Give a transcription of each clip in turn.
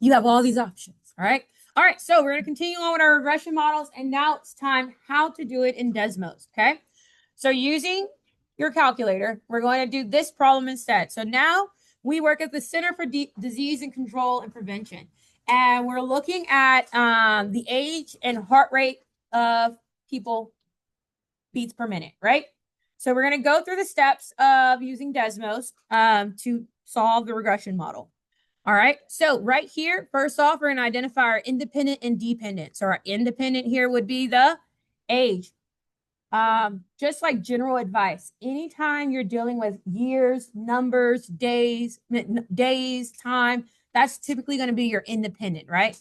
you have all these options. All right. All right. So we're going to continue on with our regression models. And now it's time how to do it in Desmos. Okay. So using your calculator, we're going to do this problem instead. So now we work at the Center for Disease and Control and Prevention. And we're looking at the age and heart rate of people beats per minute, right? So we're going to go through the steps of using Desmos to solve the regression model. All right. So right here, first off, we're going to identify our independent and dependent. So our independent here would be the age. Just like general advice, anytime you're dealing with years, numbers, days, time, that's typically going to be your independent, right?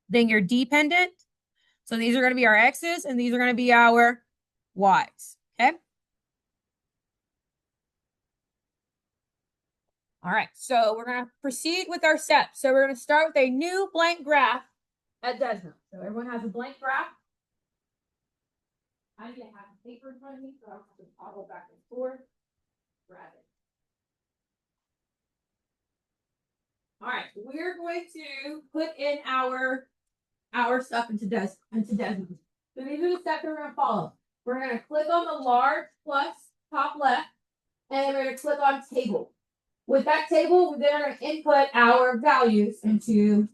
Then your dependent. So these are going to be our X's and these are going to be our Y's. Okay. All right. So we're going to proceed with our steps. So we're going to start with a new blank graph at Desmos. So everyone has a blank graph. I need to have a paper in front of me so I don't have to toggle back and forth. Grab it. All right, we're going to put in our stuff into Desmos. So these are the steps we're going to follow. We're going to click on the large plus top left, and then we're going to click on table. With that table, then we're going to input our values into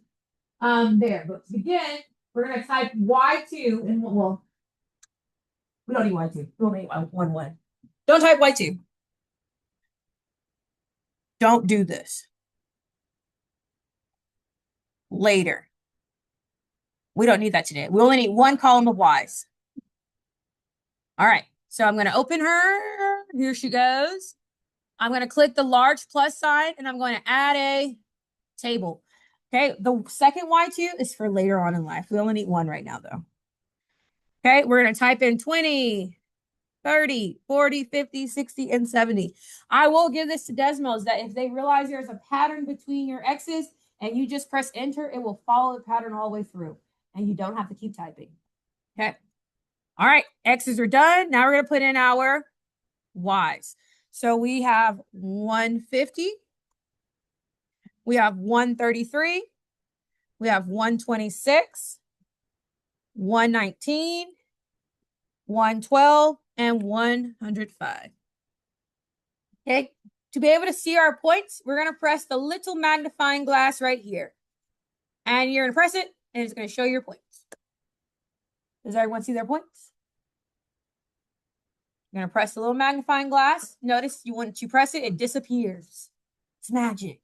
there. But to begin, we're going to type Y2 and well, we don't need Y2. We'll need 1. Don't type Y2. Don't do this. Later. We don't need that today. We only need one column of Y's. All right. So I'm going to open her. Here she goes. I'm going to click the large plus sign and I'm going to add a table. Okay. The second Y2 is for later on in life. We only need one right now though. Okay. We're going to type in 20, 30, 40, 50, 60, and 70. I will give this to Desmos that if they realize there's a pattern between your X's and you just press enter, it will follow the pattern all the way through and you don't have to keep typing. Okay. All right. X's are done. Now we're going to put in our Y's. So we have 150. We have 133. We have 126, 119, 112, and 105. Okay. To be able to see our points, we're going to press the little magnifying glass right here. And you're going to press it, and it's going to show your points. Does everyone see their points? You're going to press the little magnifying glass. Notice once you press it, it disappears. It's magic.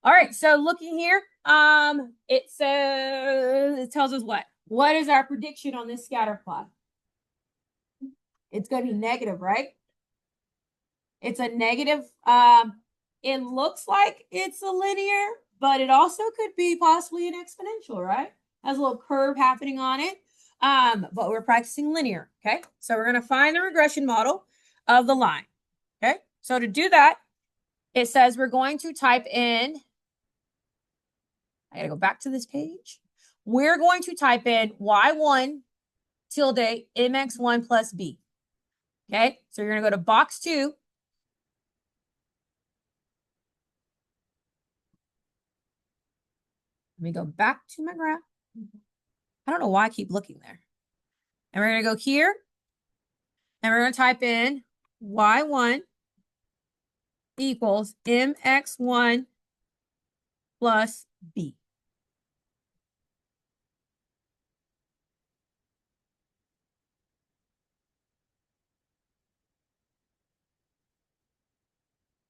All right, so looking here, it tells us what? What is our prediction on this scatter plot? It's going to be negative, right? It's a negative. It looks like it's a linear, but it also could be possibly an exponential, right? Has a little curve happening on it. But we're practicing linear, okay? So we're going to find the regression model of the line, okay? So to do that, it says we're going to type in, I got to go back to this page. We're going to type in y1 tilde mx1 plus b, okay? So you're going to go to box 2. Let me go back to my graph. I don't know why I keep looking there. And we're going to go here. And we're going to type in y1 equals mx1 plus b.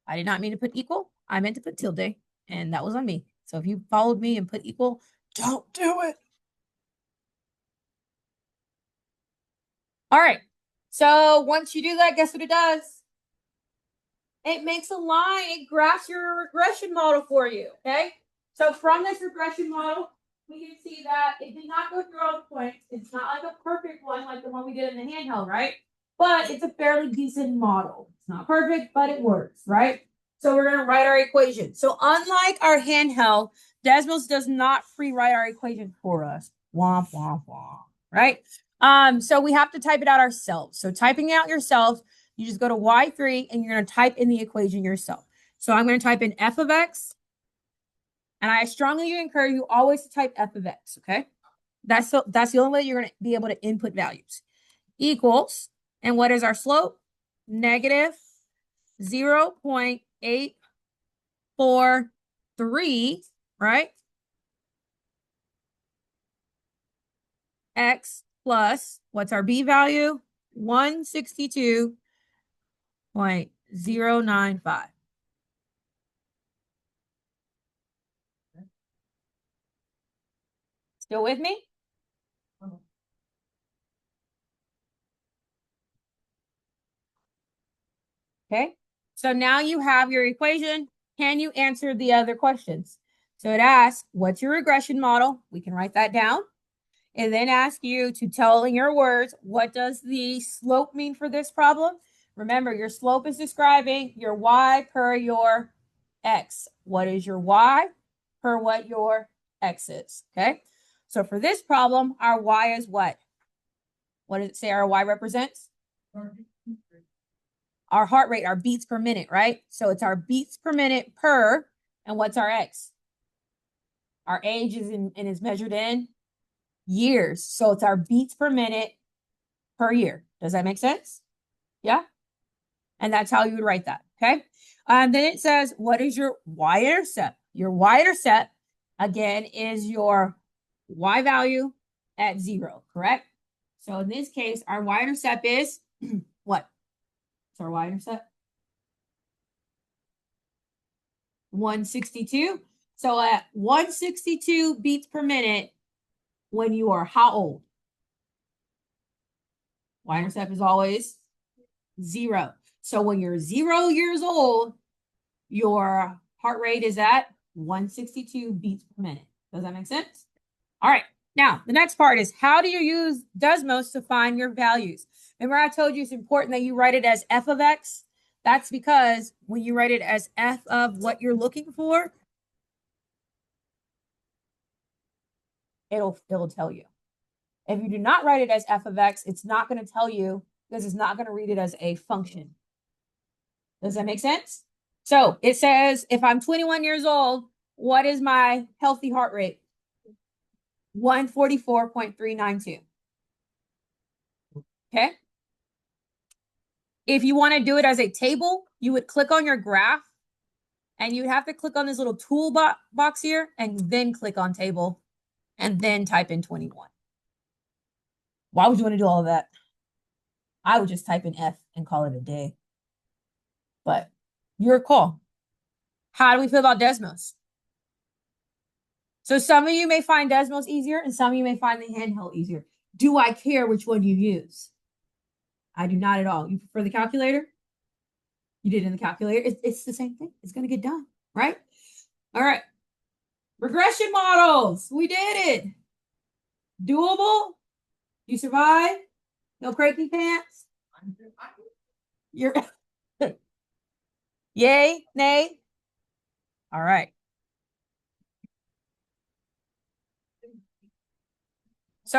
I did not mean to put equal. I meant to put tilde, and that was on me. So if you followed me and put equal, don't do it. All right. So once you do that, guess what it does? It makes a line. It graphs your regression model for you, okay? So from this regression model, we can see that it did not go through all the points. It's not like a perfect one like the one we did in the handheld, right? But it's a fairly decent model. It's not perfect, but it works, right? So we're going to write our equation. So unlike our handheld, Desmos does not pre-write our equation for us. Womp, womp, womp, right? So we have to type it out ourselves. So typing it out yourself, you just go to Y3 and you're going to type in the equation yourself. So I'm going to type in f of x And I strongly encourage you always to type f of x, okay? That's the only way you're going to be able to input values. Equals, and what is our slope? Negative 0.843, right? X plus, what's our b value? 162.095. Still with me? Okay, so now you have your equation. Can you answer the other questions? So it asks, what's your regression model? We can write that down. And then ask you to tell in your words, what does the slope mean for this problem? Remember, your slope is describing your y per your x. What is your y per what your x is? Okay, so for this problem, our y is what? What does it say our y represents? Our heart rate, our beats per minute, right? So it's our beats per minute per, and what's our x? Our age is and is measured in years. So it's our beats per minute per year. Does that make sense? Yeah. And that's how you would write that. Okay. Then it says, what is your y-intercept? Your y-intercept, again, is your y value at 0, correct? So in this case, our y-intercept is what? So our y-intercept? 162. So at 162 beats per minute, when you are how old? Y-intercept is always 0. So when you're 0 years old, your heart rate is at 162 beats per minute. Does that make sense? All right. Now, the next part is, how do you use Desmos to find your values? Remember I told you it's important that you write it as f of x? That's because when you write it as f of what you're looking for, it'll tell you. If you do not write it as f of x, it's not going to tell you because it's not going to read it as a function. Does that make sense? So it says, if I'm 21 years old, what is my healthy heart rate? 144.392. Okay. If you want to do it as a table, you would click on your graph and you'd have to click on this little tool box here and then click on table and then type in 21. Why would you want to do all of that? I would just type in F and call it a day. But your call. How do we feel about Desmos? So some of you may find Desmos easier and some of you may find the handheld easier. Do I care which one you use? I do not at all. You prefer the calculator? You did it in the calculator. It's the same thing. It's going to get done, right? All right. Regression models. We did it. Doable? You survived? No cranky pants? You're yay, nay? All right.